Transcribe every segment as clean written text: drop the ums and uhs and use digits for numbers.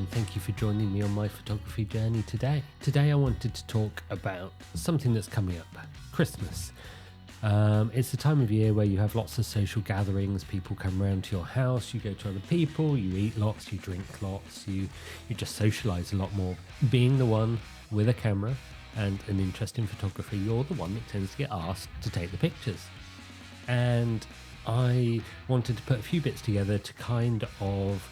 and thank you for joining me on my photography journey today. Today I wanted to talk about something that's coming up, Christmas. It's the time of year where you have lots of social gatherings, people come around to your house, you go to other people, you eat lots, you drink lots, you just socialise a lot more. Being the one with a camera and an interest in photography, you're the one that tends to get asked to take the pictures. And I wanted to put a few bits together to kind of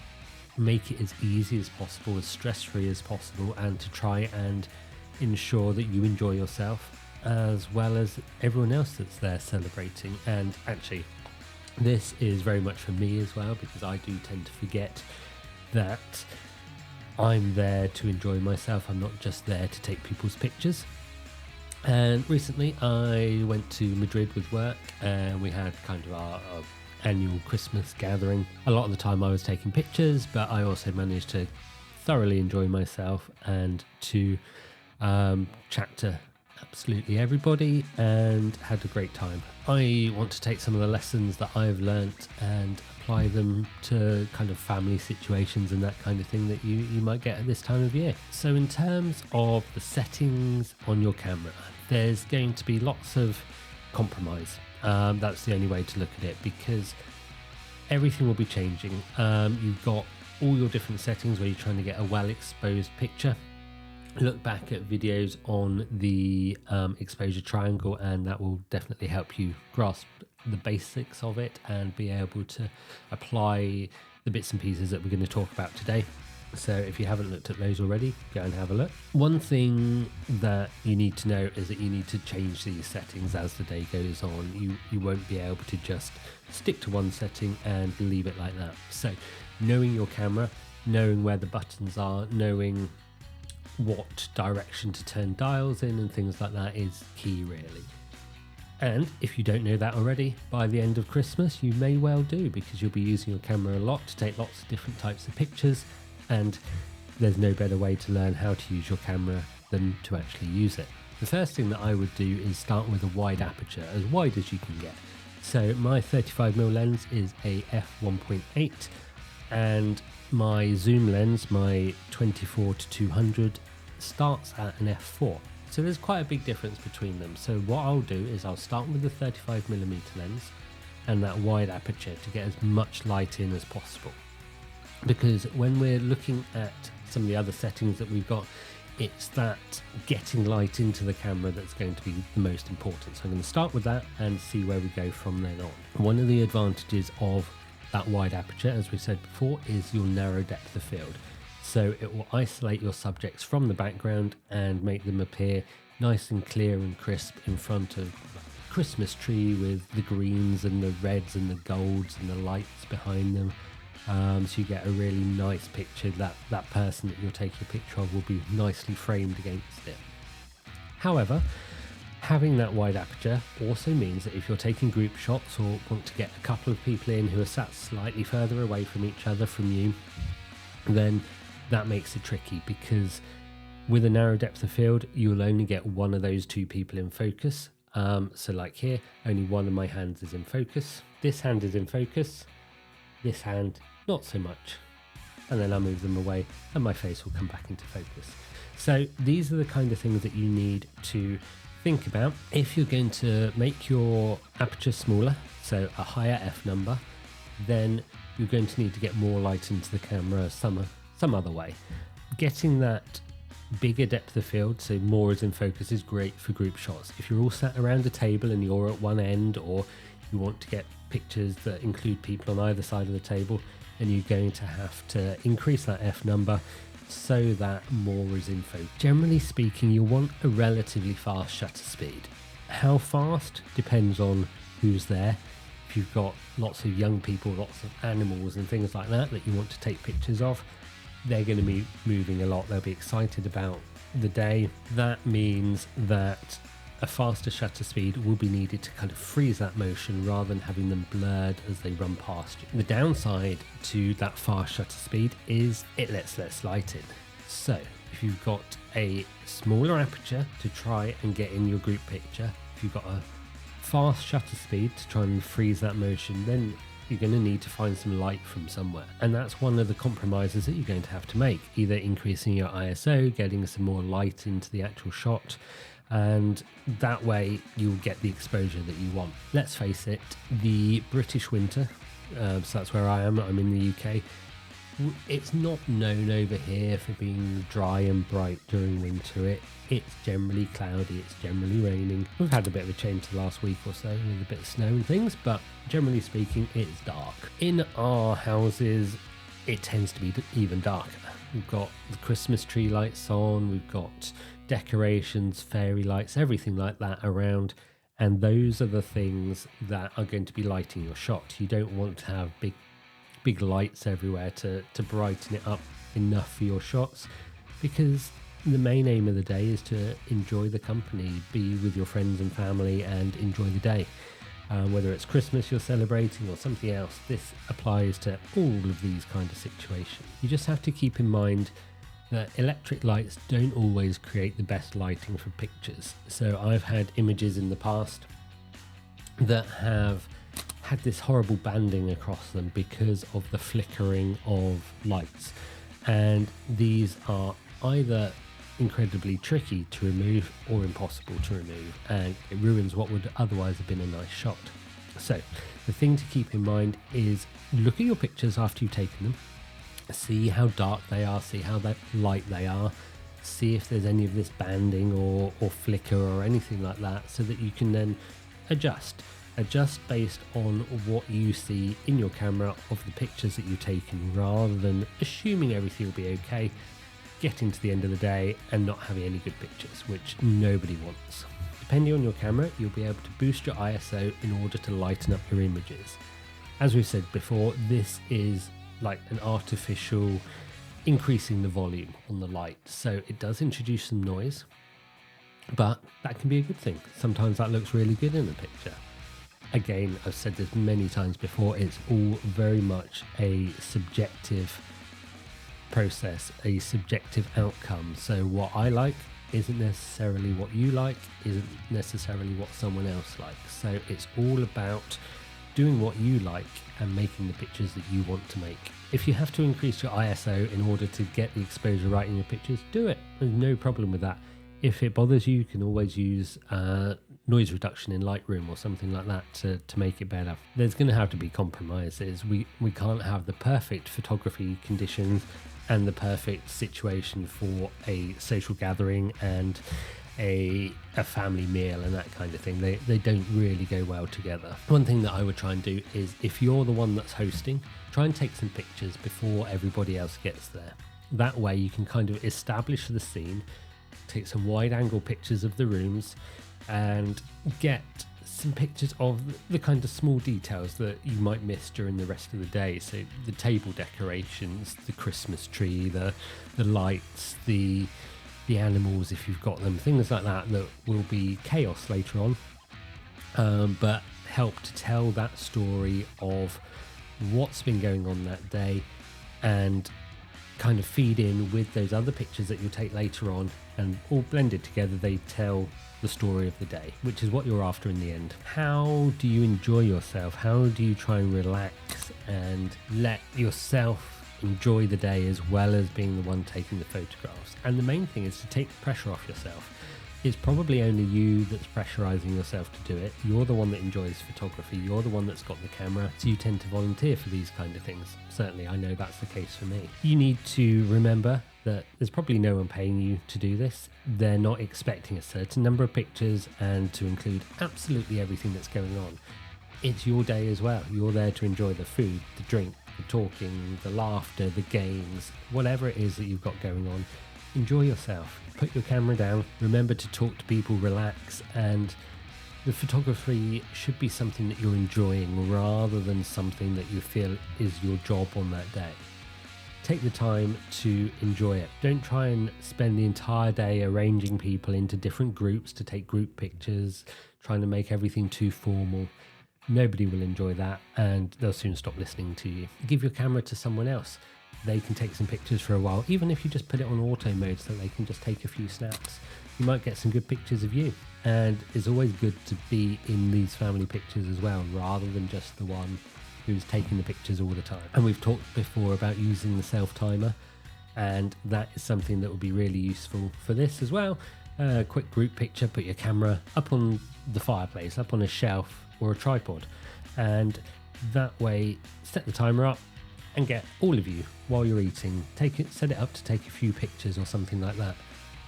make it as easy as possible, as stress-free as possible, and to try and ensure that you enjoy yourself as well as everyone else that's there celebrating. And actually, this is very much for me as well, because I do tend to forget that I'm there to enjoy myself. I'm not just there to take people's pictures. And recently I went to Madrid with work, and we had kind of our annual Christmas gathering. A lot of the time I was taking pictures, but I also managed to thoroughly enjoy myself and to chat to absolutely everybody and had a great time. I want to take some of the lessons that I've learnt and apply them to kind of family situations and that kind of thing that you might get at this time of year. So in terms of the settings on your camera, there's going to be lots of compromise. That's the only way to look at it, because everything will be changing. You've got all your different settings where you're trying to get a well exposed picture. Look back at videos on the exposure triangle, and that will definitely help you grasp the basics of it and be able to apply the bits and pieces that we're going to talk about today. So if you haven't looked at those already, go and have a look. One thing that you need to know is that you need to change these settings as the day goes on. You won't be able to just stick to one setting and leave it like that. So knowing your camera, knowing where the buttons are, knowing what direction to turn dials in and things like that is key, really. And if you don't know that already, by the end of Christmas you may well do, because you'll be using your camera a lot to take lots of different types of pictures, and there's no better way to learn how to use your camera than to actually use it. The first thing that I would do is start with a wide aperture, as wide as you can get. So my 35mm lens is a f1.8, and my zoom lens, my 24-200, starts at an f4. So there's quite a big difference between them. So what I'll do is I'll start with the 35mm lens and that wide aperture to get as much light in as possible. Because when we're looking at some of the other settings that we've got, it's that getting light into the camera that's going to be the most important. So I'm going to start with that and see where we go from then on. One of the advantages of that wide aperture, as we said before, is your narrow depth of field. So it will isolate your subjects from the background and make them appear nice and clear and crisp in front of a Christmas tree with the greens and the reds and the golds and the lights behind them. So you get a really nice picture. That person that you're taking a picture of will be nicely framed against it. However, having that wide aperture also means that if you're taking group shots or want to get a couple of people in who are sat slightly further away from each other from you, then that makes it tricky, because with a narrow depth of field, you'll only get one of those two people in focus. So like here, only one of my hands is in focus. This hand is in focus, this hand not so much. And then I'll move them away and my face will come back into focus. So these are the kind of things that you need to think about. If you're going to make your aperture smaller, so a higher f number, then you're going to need to get more light into the camera some other way. Getting that bigger depth of field, so more is in focus, is great for group shots. If you're all sat around a table and you're at one end, or you want to get pictures that include people on either side of the table, then you're going to have to increase that f number so that more is in focus. Generally speaking, you want a relatively fast shutter speed. How fast depends on who's there. If you've got lots of young people, lots of animals and things like that you want to take pictures of, they're going to be moving a lot. They'll be excited about the day. That means that a faster shutter speed will be needed to kind of freeze that motion rather than having them blurred as they run past you. The downside to that fast shutter speed is it lets less light in. So if you've got a smaller aperture to try and get in your group picture, if you've got a fast shutter speed to try and freeze that motion, then you're going to need to find some light from somewhere. And that's one of the compromises that you're going to have to make, either increasing your ISO, getting some more light into the actual shot, and that way you'll get the exposure that you want. Let's face it, the British winter, so that's where I am, I'm in the UK, it's not known over here for being dry and bright during winter. It's generally cloudy, it's generally raining. We've had a bit of a change the last week or so with a bit of snow and things, but generally speaking, it's dark. In our houses, it tends to be even darker. We've got the Christmas tree lights on, we've got decorations, fairy lights, everything like that around. And those are the things that are going to be lighting your shot. You don't want to have big lights everywhere to brighten it up enough for your shots, because the main aim of the day is to enjoy the company, be with your friends and family and enjoy the day. Whether it's Christmas you're celebrating or something else, this applies to all of these kind of situations. You just have to keep in mind that electric lights don't always create the best lighting for pictures. So I've had images in the past that have had this horrible banding across them because of the flickering of lights, and these are either incredibly tricky to remove or impossible to remove, and it ruins what would otherwise have been a nice shot. So the thing to keep in mind is look at your pictures after you've taken them, see how dark they are, see how light they are, see if there's any of this banding or flicker or anything like that, so that you can then adjust based on what you see in your camera of the pictures that you've taken, rather than assuming everything will be okay, getting to the end of the day and not having any good pictures, which nobody wants. Depending on your camera, you'll be able to boost your ISO in order to lighten up your images. As we've said before, this is like an artificial increasing the volume on the light, so it does introduce some noise, but that can be a good thing. Sometimes that looks really good in a picture. Again, I've said this many times before, it's all very much a subjective process, a subjective outcome. So what I like isn't necessarily what you like, isn't necessarily what someone else likes. So it's all about doing what you like and making the pictures that you want to make. If you have to increase your ISO in order to get the exposure right in your pictures, do it. There's no problem with that. If it bothers you, you can always use noise reduction in Lightroom or something like that to make it better. There's going to have to be compromises. We can't have the perfect photography conditions and the perfect situation for a social gathering and a family meal and that kind of thing. They don't really go well together. One thing that I would try and do is, if you're the one that's hosting, try and take some pictures before everybody else gets there. That way you can kind of establish the scene, take some wide angle pictures of the rooms and get some pictures of the kind of small details that you might miss during the rest of the day. So the table decorations, the Christmas tree, the lights, the animals if you've got them, things like that will be chaos later on, but help to tell that story of what's been going on that day and kind of feed in with those other pictures that you'll take later on, and all blended together they tell the story of the day, which is what you're after in the end. How do you enjoy yourself? How do you try and relax and let yourself enjoy the day as well as being the one taking the photographs? And the main thing is to take the pressure off yourself. It's probably only you that's pressurizing yourself to do it. You're the one that enjoys photography. You're the one that's got the camera, so you tend to volunteer for these kind of things. Certainly, I know that's the case for me. You need to remember that there's probably no one paying you to do this. They're not expecting a certain number of pictures and to include absolutely everything that's going on. It's your day as well. You're there to enjoy the food, the drink, the talking, the laughter, the games, whatever it is that you've got going on. Enjoy yourself. Put your camera down. Remember to talk to people, relax, and the photography should be something that you're enjoying rather than something that you feel is your job on that day. Take the time to enjoy it. Don't try and spend the entire day arranging people into different groups to take group pictures, trying to make everything too formal. Nobody will enjoy that and they'll soon stop listening to you. Give your camera to someone else. They can take some pictures for a while, even if you just put it on auto mode so they can just take a few snaps. You might get some good pictures of you. And it's always good to be in these family pictures as well, rather than just the one who's taking the pictures all the time. And we've talked before about using the self timer, and that is something that would be really useful for this as well. A quick group picture, put your camera up on the fireplace, up on a shelf or a tripod, and that way set the timer up and get all of you while you're eating, set it up to take a few pictures or something like that,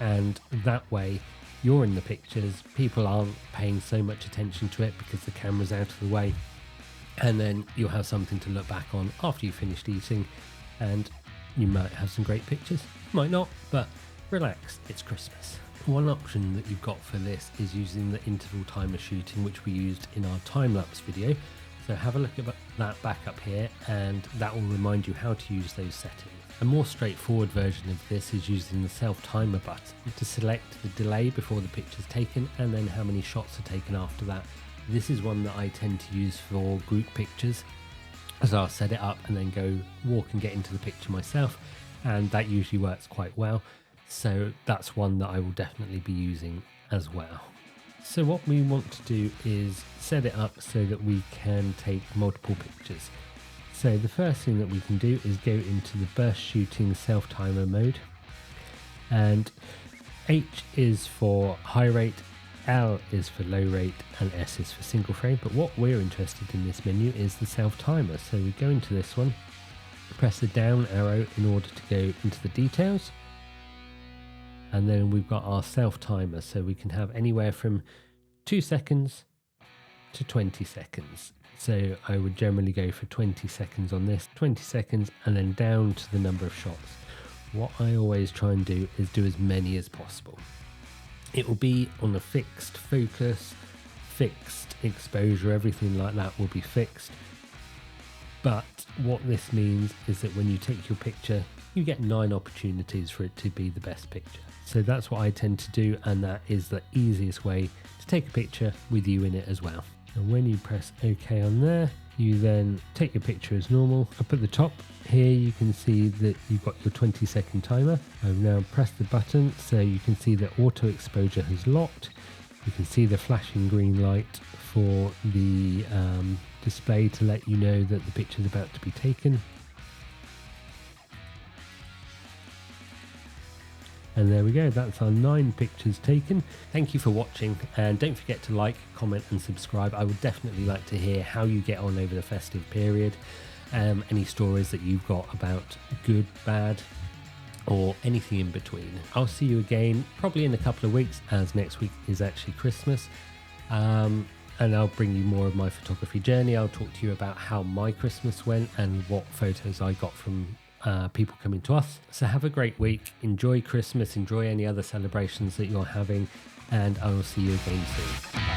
and that way you're in the pictures, people aren't paying so much attention to it because the camera's out of the way, and then you'll have something to look back on after you've finished eating, and you might have some great pictures, might not, but relax, it's Christmas. One option that you've got for this is using the interval timer shooting, which we used in our time-lapse video. So have a look at that back up here, and that will remind you how to use those settings. A more straightforward version of this is using the self-timer button to select the delay before the picture's taken and then how many shots are taken after that. This is one that I tend to use for group pictures, as I'll set it up and then go walk and get into the picture myself, and that usually works quite well. So that's one that I will definitely be using as well. So what we want to do is set it up so that we can take multiple pictures. So the first thing that we can do is go into the burst shooting self timer mode, and H is for high rate, L is for low rate, and S is for single frame. But what we're interested in this menu is the self timer. So we go into this one, press the down arrow in order to go into the details, and then we've got our self timer. So we can have anywhere from 2 seconds to 20 seconds. So I would generally go for 20 seconds on this, 20 seconds, and then down to the number of shots. What I always try and do is do as many as possible. It will be on a fixed focus, fixed exposure, everything like that will be fixed. But what this means is that when you take your picture, you get 9 opportunities for it to be the best picture. So that's what I tend to do, and that is the easiest way to take a picture with you in it as well. And when you press OK on there, you then take your picture as normal. Up at the top here, you can see that you've got your 20-second timer. I've now pressed the button so you can see that auto exposure has locked. You can see the flashing green light for the display to let you know that the picture is about to be taken. And there we go, that's our 9 pictures taken. Thank you for watching, and don't forget to like, comment and subscribe. I would definitely like to hear how you get on over the festive period, any stories that you've got about good, bad, or anything in between. I'll see you again probably in a couple of weeks, as next week is actually Christmas. And I'll bring you more of my photography journey. I'll talk to you about how my Christmas went and what photos I got from people coming to us. So have a great week, enjoy Christmas, enjoy any other celebrations that you're having, and I will see you again soon.